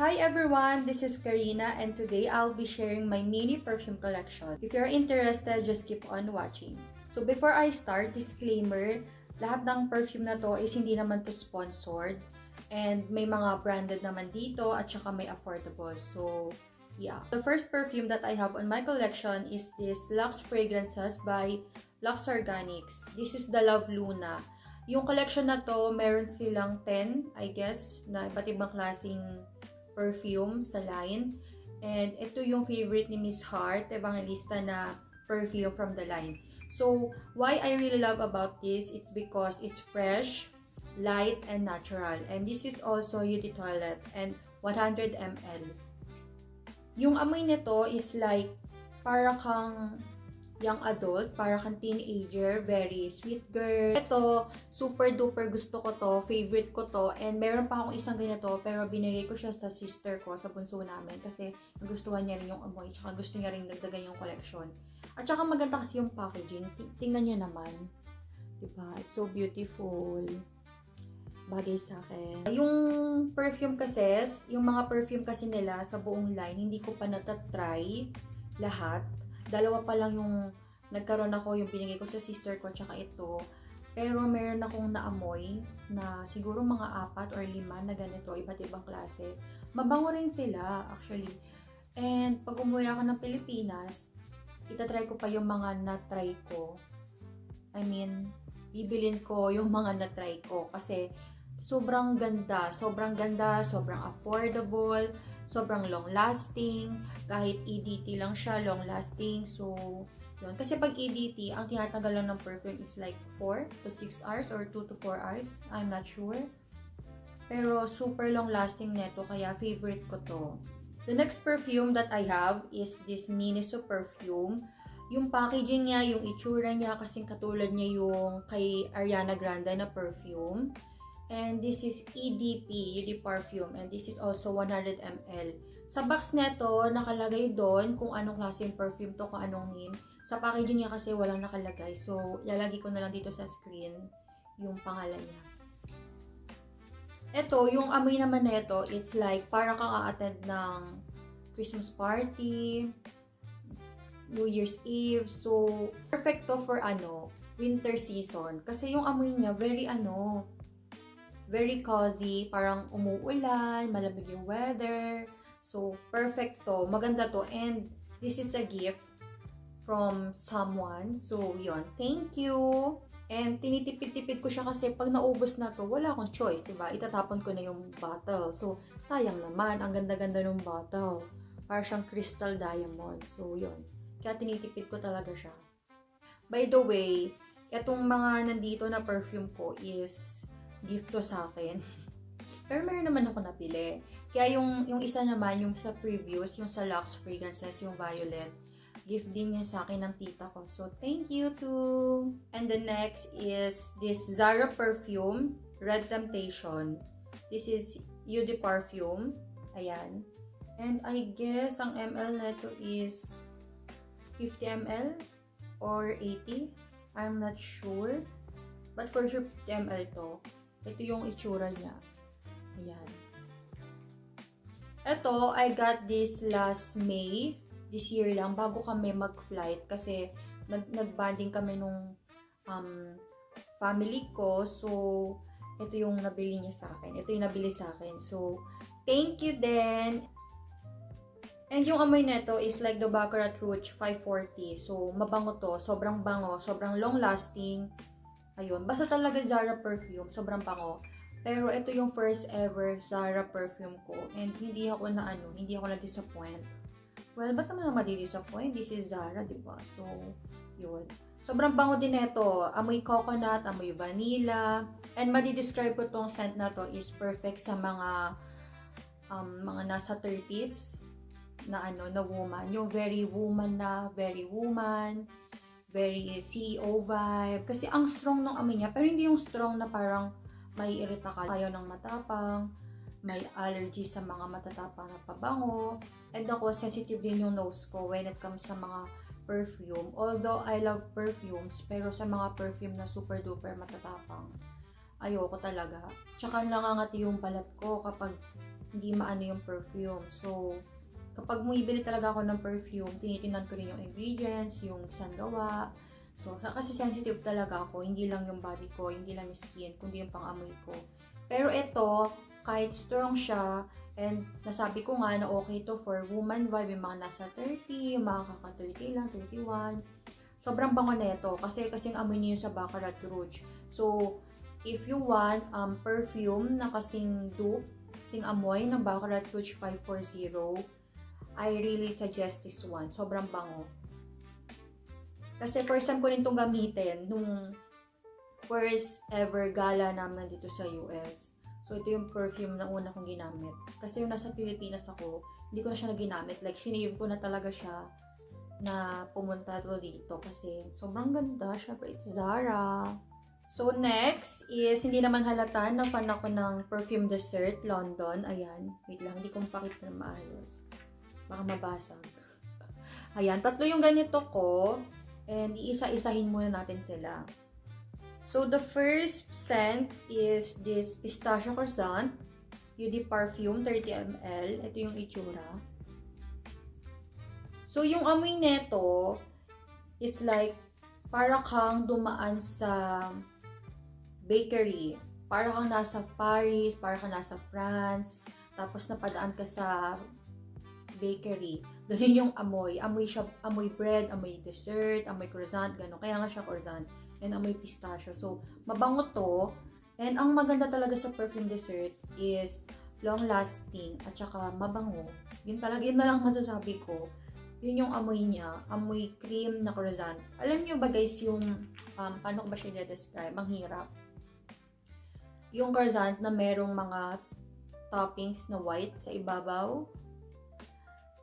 Hi everyone, this is Karina and today I'll be sharing my mini perfume collection. If you're interested, just keep on watching. So before I start, disclaimer, lahat ng perfume na to is hindi naman to sponsored and may mga branded naman dito at saka may affordable. So yeah. The first perfume that I have on my collection is this Luxe Fragrances by Luxe Organics. This is the Love Luna. Yung collection na to, meron silang 10, I guess, na iba't ibang klaseng perfume sa line. And ito yung favorite ni Miss Heart, Evangelista na perfume from the line. So, why I really love about this, it's because it's fresh, light, and natural. And this is also Eau de Toilette and 100 ml. Yung amoy nito is like, para kang young adult, para kang teenager, very sweet girl. Ito, super duper gusto ko to, favorite ko to, and meron pa akong isang ganito, pero binigay ko siya sa sister ko, sa bunso namin, kasi nagustuhan niya rin yung amoy, tsaka gusto niya rin dagdagan yung collection. At tsaka maganda kasi yung packaging, tingnan niyo naman. Diba? It's so beautiful. Bagay sa akin. Yung perfume kasi, yung mga perfume kasi nila sa buong line, hindi ko pa natatry lahat. Dalawa pa lang yung nagkaroon ako, yung binigay ko sa sister ko, tsaka ito. Pero meron akong naamoy na siguro mga 4 or 5 na ganito, iba't ibang klase. Mabango rin sila, actually. And pag umuwi ako ng Pilipinas, itatry ko pa yung mga na-try ko. I mean, bibilin ko yung mga na-try ko kasi sobrang ganda, sobrang affordable, sobrang long-lasting, kahit EDT lang siya, long-lasting. So, yun. Kasi pag EDT, ang tinatanggal lang ng perfume is like 4 to 6 hours or 2 to 4 hours. I'm not sure. Pero super long-lasting neto, kaya favorite ko to. The next perfume that I have is this Miniso perfume. Yung packaging niya, yung itsura niya, kasing katulad niya yung kay Ariana Grande na perfume. And this is EDP, ED perfume. And this is also 100 ml. Sa box nito, nakalagay doon kung anong klase yung perfume to, kung anong name. Sa packaging niya kasi walang nakalagay. So, lalagay ko na lang dito sa screen yung pangalan niya. Ito, yung amoy naman nito, it's like para kang a-attend ng Christmas party, New Year's Eve. So, perfect to for winter season. Kasi yung amoy niya, very cozy, parang umuulan, malamig yung weather. So, perfect to. Maganda to. And this is a gift from someone. So, yon. Thank you! And tinitipid-tipid ko siya kasi pag naubos na to, wala akong choice, diba? Itatapon ko na yung bottle. So, sayang naman. Ang ganda-ganda ng bottle. Para siyang crystal diamond. So, yon. Kaya tinitipid ko talaga siya. By the way, itong mga nandito na perfume ko is gift to sa akin. Pero meron naman ako napili. Kaya yung isa naman, yung sa previous, yung sa Luxe Fragrances, yung Violet, gift din yun sa akin ng tita ko. So, thank you too! And the next is this Zara perfume, Red Temptation. This is Eau de Parfum. Ayan. And I guess, ang ml na ito is 50 ml or 80. I'm not sure. But for sure, 50 ml to. Ito yung itsura niya. Ayan. Ito, I got this last May. This year lang, bago kami mag-flight. Kasi nag-bonding kami nung family ko. So, ito yung nabili niya sa akin. Ito yung nabili sa akin. So, thank you din. And yung amoy nito is like the Baccarat Rouge 540. So, mabango to. Sobrang bango. Sobrang long-lasting. Ayun. Basta talaga Zara perfume. Sobrang bango. Pero ito yung first ever Zara perfume ko. And hindi ako na-disappoint. Well, ba't naman madi-disappoint? This is Zara, diba? So, yun. Sobrang bango din ito. Amoy coconut, amoy vanilla. And madi-describe ko tong scent na to is perfect sa mga nasa 30s na woman. Yung very woman, very CEO vibe. Kasi ang strong ng amoy niya, pero hindi yung strong na parang may irita ka, ayaw ng matapang, may allergy sa mga matatapang na pabango. And ako, sensitive din yung nose ko when it comes sa mga perfume. Although I love perfumes, pero sa mga perfume na super duper matatapang, ayoko talaga. Tsaka nangangati yung balat ko kapag hindi maano yung perfume. So, kapag bumibili talaga ako ng perfume, tinitingnan ko rin yung ingredients, yung saan gawa. So, kasi sensitive talaga ako, hindi lang yung body ko, hindi lang yung skin, kundi yung pang-amoy ko. Pero ito, kahit strong siya, and nasabi ko nga na okay to for woman vibe, yung mga nasa 30, yung mga kaka-30 lang, 31. Sobrang bango nito kasi kasing amoy niyo sa Baccarat Rouge. So, if you want perfume na kasing dupe, kasing amoy ng Baccarat Rouge 540, I really suggest this one. Sobrang bango. Kasi first time ko rin itong gamitin nung first ever gala namin dito sa US. So, ito yung perfume na una kong ginamit. Kasi yung nasa Pilipinas ako, hindi ko na siya naginamit. Like, sinave ko na talaga siya na pumunta to dito. Kasi sobrang ganda. Syempre, it's Zara. So, next is, hindi naman halata na fan ako ng Perfume Dessert London. Ayan. Wait lang, hindi ko mapakita na maayos. Baka mabasag. Ayan, tatlo yung ganito ko. And iisa-isahin muna natin sila. So, the first scent is this Pistachio Croissant. Eau de Parfum, 30 ml. Ito yung itsura. So, yung amoy neto is like, para kang dumaan sa bakery. Para kang nasa Paris, para kang nasa France. Tapos, napadaan ka sa bakery. Ganun yung amoy. Amoy siya, amoy bread, amoy dessert, amoy croissant, gano'n. Kaya nga siya croissant. And amoy pistachio. So, mabango to. And ang maganda talaga sa perfume dessert is long-lasting at saka mabango. Yun talaga, yun na lang masasabi ko. Yun yung amoy niya. Amoy cream na croissant. Alam niyo ba guys yung, paano ko ba siya i-describe? Ang hirap. Yung croissant na merong mga toppings na white sa ibabaw.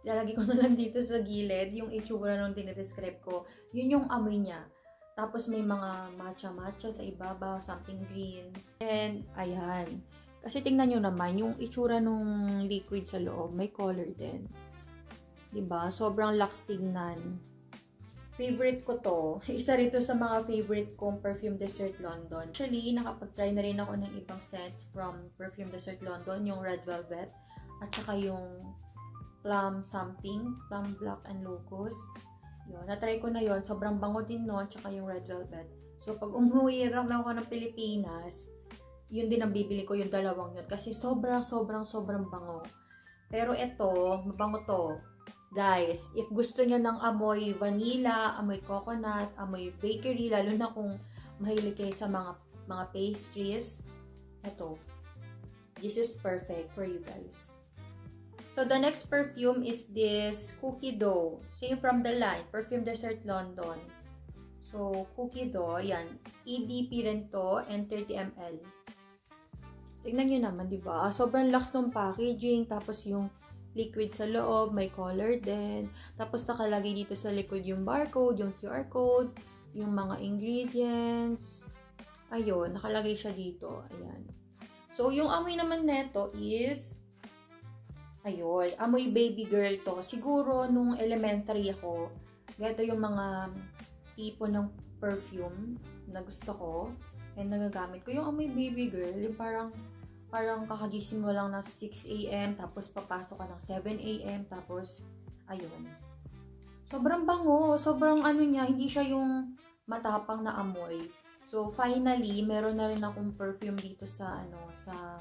Lalagay ko na lang dito sa gilid yung itsura nung dinidescribe ko. Yun yung amoy niya. Tapos may mga matcha-matcha sa ibabaw, something green. And ayan. Kasi tingnan nyo naman, yung itsura nung liquid sa loob, may color din. Diba? Sobrang laks tignan. Favorite ko to. Isa rito sa mga favorite kong Perfume Dessert London. Actually, nakapag-try na rin ako ng ibang scent from Perfume Dessert London. Yung Red Velvet. At saka yung Plum something, Plum Black and Locust. Yun, na-try ko na yon. Sobrang bango din nun, tsaka yung Red Velvet. So, pag umuwi lang ako ng Pilipinas, yun din ang bibili ko, yung dalawang yun. Kasi sobrang bango. Pero ito, mabango to. Guys, if gusto nyo ng amoy vanilla, amoy coconut, amoy bakery, lalo na kung mahilig kayo sa mga pastries, ito. This is perfect for you guys. So, the next perfume is this Cookie Dough. Same from the line, Perfume Dessert London. So, Cookie Dough, yan. EDP rin to, and 30 ml. Tignan nyo naman, di ba? Sobrang lakas ng packaging, tapos yung liquid sa loob, may color din. Tapos nakalagay dito sa likod yung barcode, yung QR code, yung mga ingredients. Ayun, nakalagay siya dito. Ayan. So, yung amoy naman neto is ayun, amoy baby girl to. Siguro, nung elementary ako, ganito yung mga tipo ng perfume na gusto ko and nagagamit ko. Yung amoy baby girl, yung parang kakagising mo lang ng 6 a.m. tapos papasok ka ng 7 a.m. tapos, ayun. Sobrang bango. Sobrang ano niya, hindi siya yung matapang na amoy. So, finally, meron na rin akong perfume dito sa, sa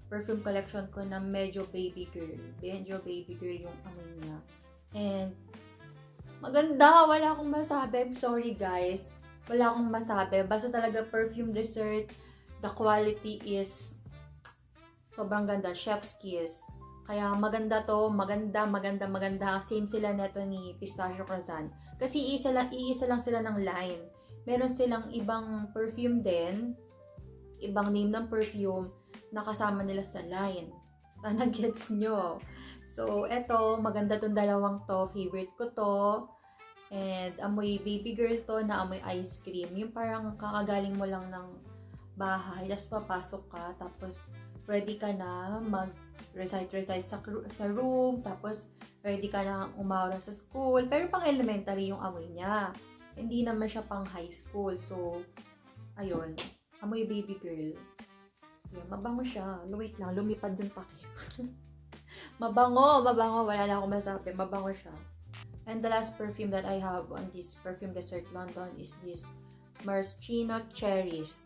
perfume collection ko na medyo baby girl. Medyo baby girl yung amoy niya. And, maganda. Wala akong masabi. I'm sorry guys. Wala akong masabi. Basta talaga perfume dessert. The quality is sobrang ganda. Chef's kiss. Kaya maganda to. Maganda. Same sila neto ni Pistachio Croissant. Kasi iisa lang sila ng line. Meron silang ibang perfume din. Ibang name ng perfume nakasama nila sa line. Sana gets nyo. So, eto, maganda tong dalawang to. Favorite ko to. And, amoy baby girl to na amoy ice cream. Yung parang kakagaling mo lang ng bahay, tapos papasok ka, tapos ready ka na mag-recite sa room, tapos ready ka na umawra sa school. Pero pang elementary yung amoy niya. Hindi naman siya pang high school. So, ayun. Amoy baby girl. Yan, mabango siya. Wait lang, lumipad yung takip. Mabango, wala na akong masabi. Mabango siya. And the last perfume that I have on this Perfume Desert London is this Maraschino Cherries.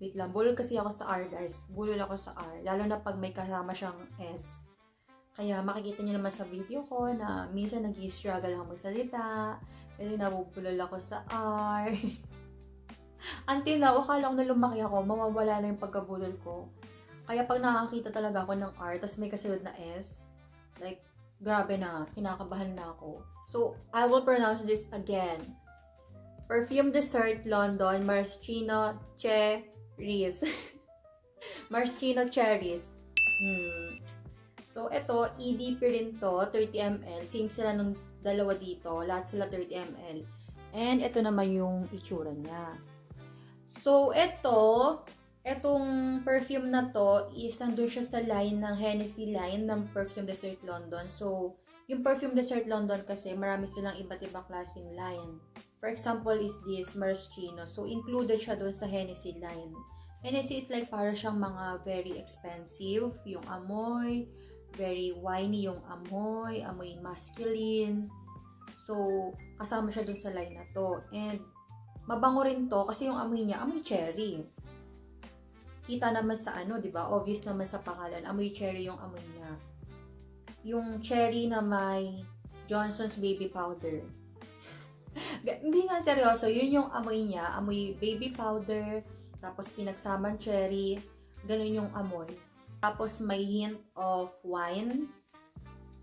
Wait lang, bulol kasi ako sa R, guys. Bulol ako sa R. Lalo na pag may kasama siyang S. Kaya makikita niyo naman sa video ko na minsan nag-i-struggle ako magsalita. Kasi nabubulol ako sa R. Until now, akala ko na lumaki ako, mawawala na yung pagkabulol ko. Kaya pag nakakita talaga ako ng R, tas may kasunod na S, like, grabe na, kinakabahan na ako. So, I will pronounce this again. Perfume Desert London Maraschino Cherries. Maraschino Cherries. So, ito, EDP rin to, 30 ml. Same sila ng dalawa dito. Lahat sila 30 ml. And ito naman yung itsura niya. So, etong perfume na to is nandun siya sa line ng Hennessy line ng Perfume Desert London. So, yung Perfume Desert London kasi marami silang iba't ibang klaseng line. For example is this Maraschino. So, included siya doon sa Hennessy line. Hennessy is like para siyang mga very expensive yung amoy, very winey yung amoy masculine. So, kasama siya doon sa line na to. And, mabango rin to kasi yung amoy niya, amoy cherry. Kita naman sa di ba? Obvious naman sa pangalan, amoy cherry yung amoy niya. Yung cherry na may Johnson's Baby Powder. Hindi nga seryoso, yun yung amoy niya, amoy baby powder, tapos pinagsaman cherry, ganun yung amoy. Tapos may hint of wine,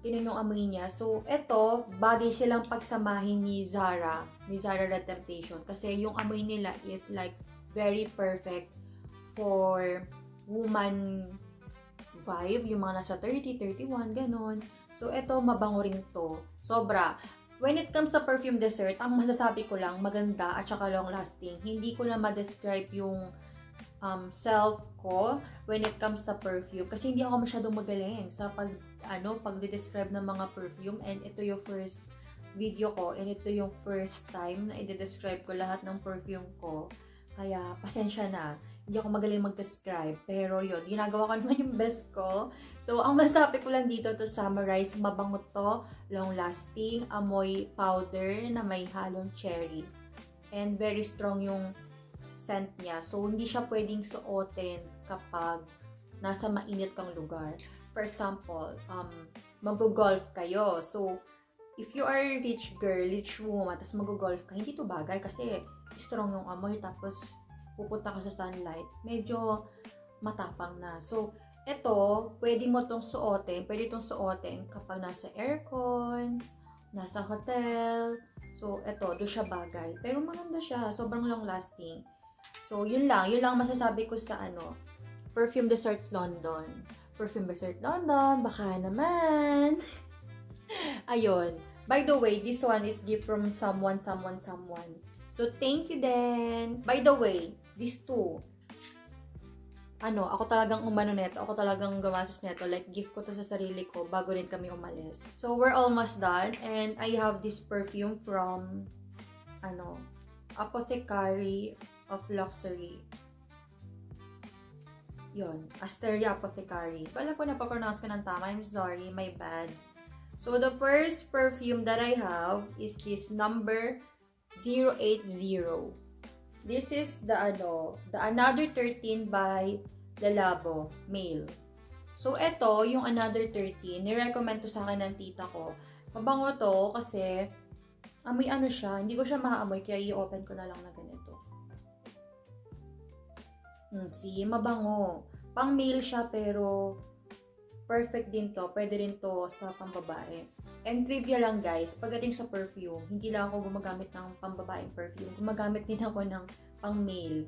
ganun yung amoy niya. So, eto, bagay silang pagsamahin ni Zara Red Temptation. Kasi yung amoy nila is like very perfect for woman vibe, yung mga nasa 30, 31, ganun. So, eto, mabango rin to. Sobra. When it comes sa Perfume Desert, ang masasabi ko lang, maganda at saka long-lasting. Hindi ko na ma-describe yung self ko when it comes sa perfume. Kasi hindi ako masyadong magaling sa pag-describe ng mga perfume. And ito yung first video ko. And ito yung first time na i-describe ko lahat ng perfume ko. Kaya, pasensya na. Hindi ako magaling mag-describe. Pero yun, ginagawa ko naman yung best ko. So, ang masasabi ko lang dito to summarize, mabango to, long-lasting, amoy powder na may halong cherry. And very strong yung scent niya. So, hindi siya pwedeng suotin kapag nasa mainit kang lugar. For example, mag-golf kayo. So, if you are a rich girl, rich woman, tapos mag-golf ka, hindi to bagay kasi strong yung amoy, tapos pupunta ka sa sunlight, medyo matapang na. So, ito, pwede mo itong suotin. Pwede itong suotin kapag nasa aircon, nasa hotel. So, ito, doon siya bagay. Pero maganda siya. Sobrang long-lasting. So, yun lang. Yun lang masasabi ko sa Perfume Desert London. Perfume Desert London, baka naman. Ayun. By the way, this one is gift from someone. So, thank you then. By the way, these two, ako talagang umano neto. Ako talagang gumastos neto. Like, gift ko to sa sarili ko bago rin kami umalis. So, we're almost done. And I have this perfume from, Apothecary of Luxury. Yun. Asteria Apothecary. Alam ko na pa-pronounce ko ng tama. I'm sorry. My bad. So, the first perfume that I have is this number 080. This is the Another 13 by Le Labo, male. So, ito, yung Another 13, nirecommend to sa akin ng tita ko. Mabango to kasi, amoy siya, hindi ko siya maamoy, kaya i-open ko na lang na ganito. See, mabango. Pang male siya, pero perfect din to. Pwede rin to sa pambabae. And trivia lang guys, pagdating sa perfume, hindi lang ako gumagamit ng pambabaeng perfume. Gumagamit din ako ng pang male.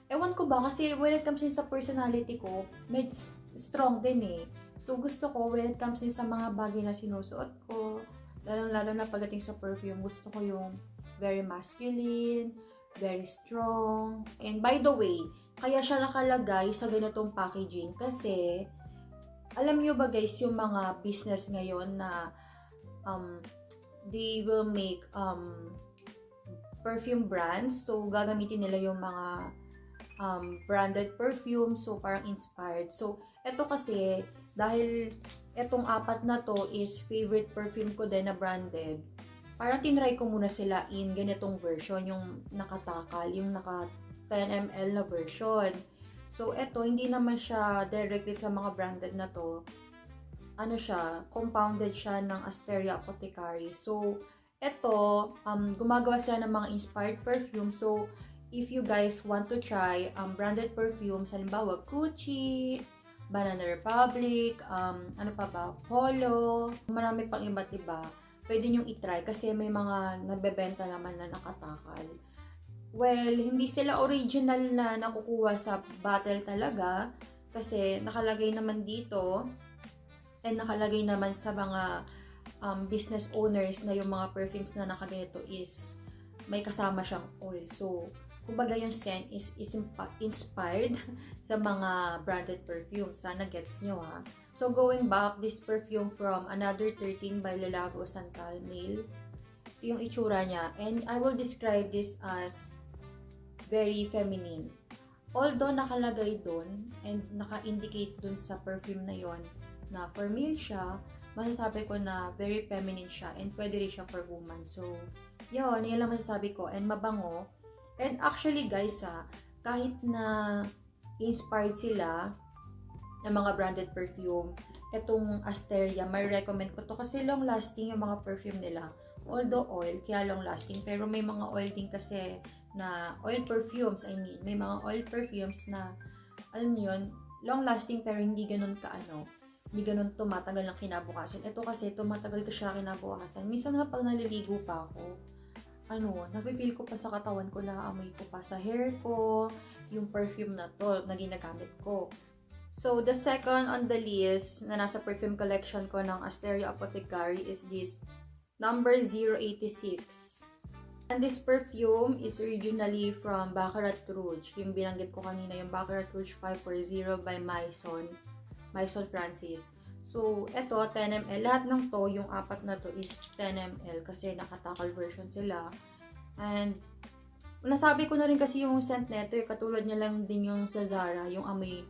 Ewan ko ba, kasi when it comes din sa personality ko, medyo strong din eh. So gusto ko, when it comes din sa mga bagay na sinusuot ko, lalo na pagdating sa perfume, gusto ko yung very masculine, very strong. And by the way, kaya siya nakalagay sa ganitong packaging kasi, alam nyo ba guys, yung mga business ngayon na they will make perfume brands. So, gagamitin nila yung mga branded perfume, so parang inspired. So, eto kasi, dahil etong apat na to is favorite perfume ko din na branded, parang tinry ko muna sila in ganitong version, yung nakatakal, yung naka 10 ml na version. So, eto, hindi naman siya directed sa mga branded na to. Ano siya, compounded siya ng Asteria Apothecary. So, eto, gumagawa sila ng mga inspired perfume. So, if you guys want to try branded perfumes, halimbawa Gucci, Banana Republic, ano pa ba, Polo, marami pang iba't iba, pwede nyong itry kasi may mga nabebenta naman na nakatakal. Well, hindi sila original na nakukuha sa bottle talaga kasi nakalagay naman dito and nakalagay naman sa mga business owners na yung mga perfumes na nakaganito is may kasama siyang oil. So, kumbaga yung scent is inspired sa mga branded perfume. Sana gets nyo ha. So, going back, this perfume from Another 13 by Le Labo Santal Male. Ito yung itsura niya. And I will describe this as very feminine. Although nakalagay dun and naka-indicate dun sa perfume na yon na for male siya, masasabi ko na very feminine siya and pwede rin siya for woman. So, yun lang masasabi ko. And mabango. And actually guys kahit na inspired sila ng mga branded perfume, etong Asteria, may recommend ko to kasi long lasting yung mga perfume nila. Although oil, kaya long lasting, pero may mga oil din kasi na oil perfumes, may mga oil perfumes na, alam niyo yun, long lasting pero hindi ganun hindi ganun tumatagal ng kinabukasan. Ito kasi tumatagal ko siya kinabukasan. Minsan nga pag naliligo pa ako, nafe-feel ko pa sa katawan ko na amoy ko pa sa hair ko, yung perfume na to na ginagamit ko. So, the second on the list na nasa perfume collection ko ng Asteria Apothecary is this number 086. And this perfume is originally from Baccarat Rouge. Yung binanggit ko kanina, yung Baccarat Rouge 540 by Maison Francis. So, eto, 10 ml. Lahat ng to, yung apat na to is 10 ml kasi nakatakal version sila. And, nasabi ko na rin kasi yung scent neto, katulad niya lang din yung sa Zara, yung amoy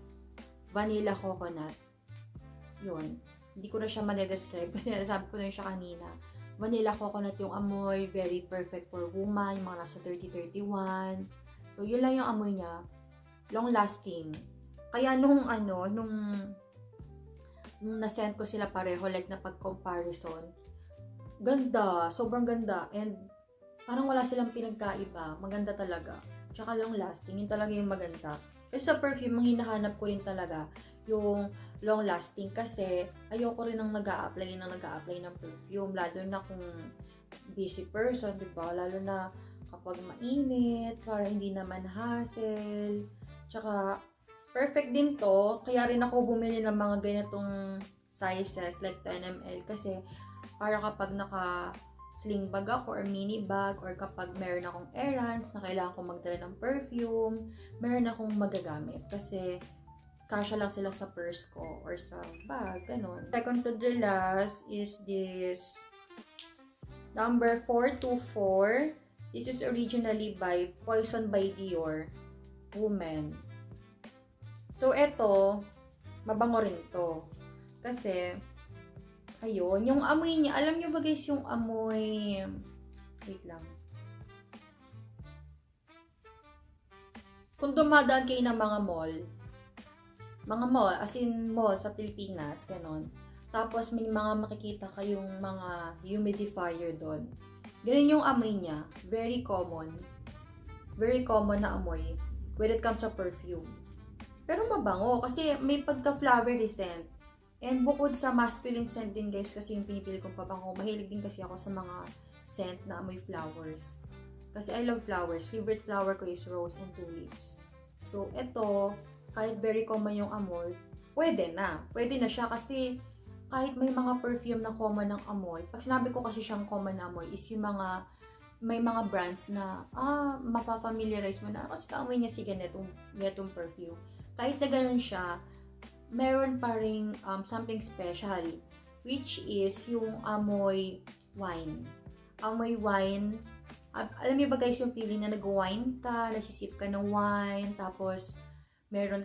vanilla coconut. Yun. Hindi ko na siya ma-describe kasi nasabi ko na siya kanina. Vanilla coconut yung amoy, very perfect for woman, yung mga nasa 30-31. So, yun lang yung amoy niya. Long lasting. Kaya nung na-send ko sila pareho, like na pag-comparison, ganda, sobrang ganda, and parang wala silang pinagkaiba, maganda talaga, tsaka long lasting, yun talaga yung maganda. Kasi sa perfume, ang hinahanap ko rin talaga yung long lasting kasi ayoko rin ng nag-a-apply ng perfume, lalo na kung busy person, diba? Lalo na kapag mainit, para hindi naman hassle, tsaka perfect din to, kaya rin ako bumili ng mga ganitong sizes like 10 ml kasi para kapag naka-sling bag ako or mini bag or kapag meron akong errands na kailangan kong magdala ng perfume, meron akong magagamit kasi kasya lang sila sa purse ko or sa bag, ganun. Second to the last is this number 424. This is originally by Poison by Dior Woman. So, eto, mabango rin to. Kasi, ayun, yung amoy niya, alam nyo ba guys yung amoy, wait lang. Kung dumadaan kayo ng mga mall, as in mall sa Pilipinas, ganon. Tapos, may mga makikita kayong mga humidifier doon. Ganun yung amoy niya. Very common. Very common na amoy when it comes to perfume. Pero mabango kasi may pagka-flowery scent. And bukod sa masculine scent din guys kasi yung pinipili kong pabango, mahilig din kasi ako sa mga scent na amoy flowers. Kasi I love flowers. Favorite flower ko is rose and tulips. So, eto, kahit very common yung amoy, pwede na. Pwede na siya kasi kahit may mga perfume na common ng amoy, pag sinabi ko kasi siyang common na amoy is yung may mga brands na, mapafamiliarize mo na, kasi kaamoy niya si ganitong perfume. Kahit na ganun siya, meron pa ring something special, which is yung amoy wine. Amoy wine, Alam niyo ba guys yung feeling na nag-wine ka, nasisip ka ng wine, tapos meron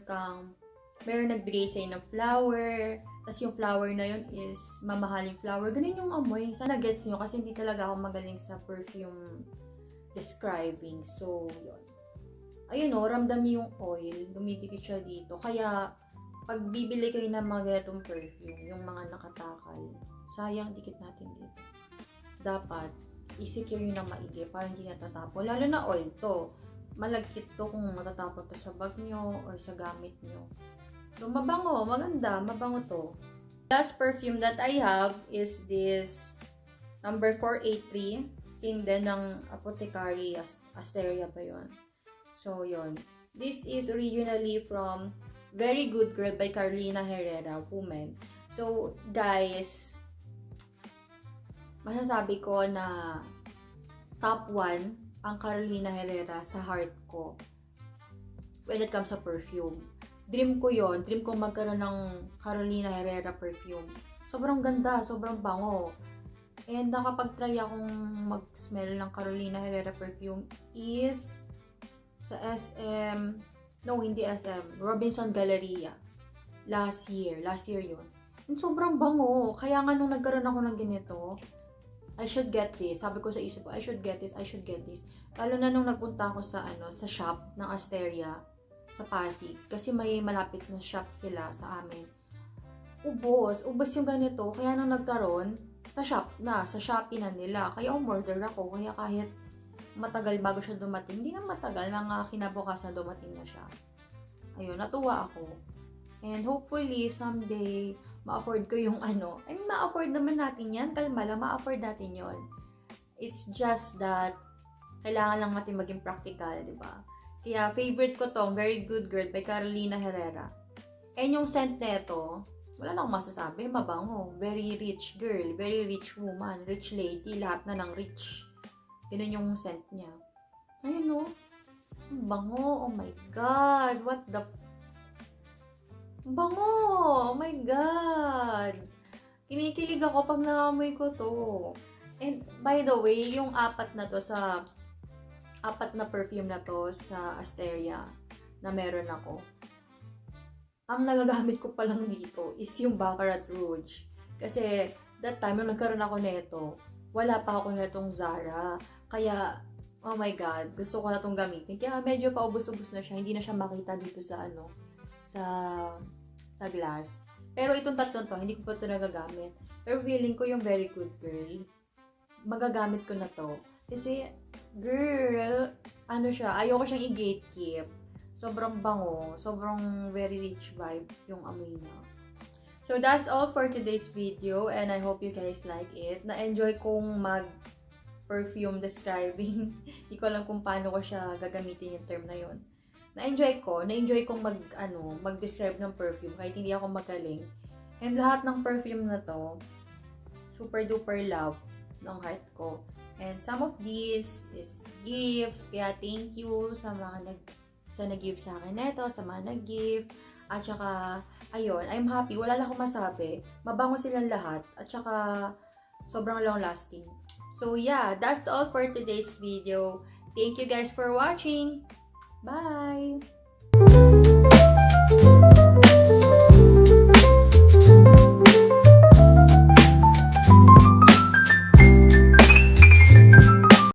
nagbigay sa'yo ng flower, tapos yung flower na yun is mamahaling flower. Ganun yung amoy. Sana gets nyo kasi hindi talaga ako magaling sa perfume describing. So, yun. Ayun o, ramdam niyo yung oil, dumidikit siya dito. Kaya, pag bibili kayo ng mga ganitong perfume, yung mga nakatakal, sayang dikit natin dito. Dapat, i-secure nyo ng maigi para hindi natatapon. Lalo na oil to. Malagkit to kung matatapon to sa bag nyo or sa gamit nyo. So, mabango. Maganda. Mabango to. Last perfume that I have is this number 483. Same din ng Apothecary Asteria ba yun? So, yun. This is originally from Very Good Girl by Carolina Herrera, Woman. So, guys, masasabi ko na top 1 ang Carolina Herrera sa heart ko when it comes sa perfume. Dream ko yon, dream ko magkaroon ng Carolina Herrera perfume. Sobrang ganda, sobrang bango. And nakapag-try akong mag-smell ng Carolina Herrera perfume is sa SM, no, hindi SM, Robinson Galleria. Last year yun. And sobrang bango. Kaya nga nung nagkaroon ako ng ganito, I should get this. Sabi ko sa isip ko, I should get this. Lalo na nung nagpunta ako sa shop ng Asteria sa Pasig kasi may malapit na shop sila sa amin. Ubos yung ganito. Kaya nung nagkaroon sa Shopee na nila. Kaya umorder ako. Kaya kahit matagal bago siya dumating, hindi na matagal, mga kinabukasan dumating na siya. Ayun, natuwa ako. And hopefully someday ma-afford ko yung ma-afford naman natin yan. Kalma lang, ma-afford natin yon. It's just that, kailangan lang natin maging practical, di ba? Kaya, favorite ko tong Very Good Girl by Carolina Herrera. And yung scent neto, wala na akong masasabi, mabango. Very rich girl, very rich woman, rich lady, lahat na ng rich. Ganun yung scent niya. Ayun o. Bango, oh my God. What the bango! Oh my God! Kinikilig ako pag naamoy ko to. And by the way, yung apat na perfume na to sa Asteria na meron ako, ang nagagamit ko pa lang dito is yung Baccarat Rouge. Kasi that time, nung nagkaroon ako neto, wala pa ako netong Zara. Kaya, oh my God, gusto ko na itong gamitin. Kaya medyo paubos-ubos na siya. Hindi na siya makita dito sa sa glass. Pero itong tatlong to, hindi ko pa ito nagagamit. Pero feeling ko yung Very Good Girl, magagamit ko na to. Kasi, girl, ayoko siyang i-gatekeep. Sobrang bango, sobrang very rich vibe yung amoy niya. So, that's all for today's video and I hope you guys like it. Na-enjoy kong mag-perfume describing. Hindi ko alam kung paano ko siya gagamitin yung term na yun. Na-enjoy kong mag-describe ng perfume kahit hindi ako magaling. And lahat ng perfume na to, super duper love ng heart ko. And some of these is gifts, kaya thank you sa mga nag-give sa akin neto, sa mga nag-give. At saka, ayun, I'm happy. Wala lang akong masabi. Mabango silang lahat. At saka, sobrang long lasting. So yeah, that's all for today's video. Thank you guys for watching. Bye!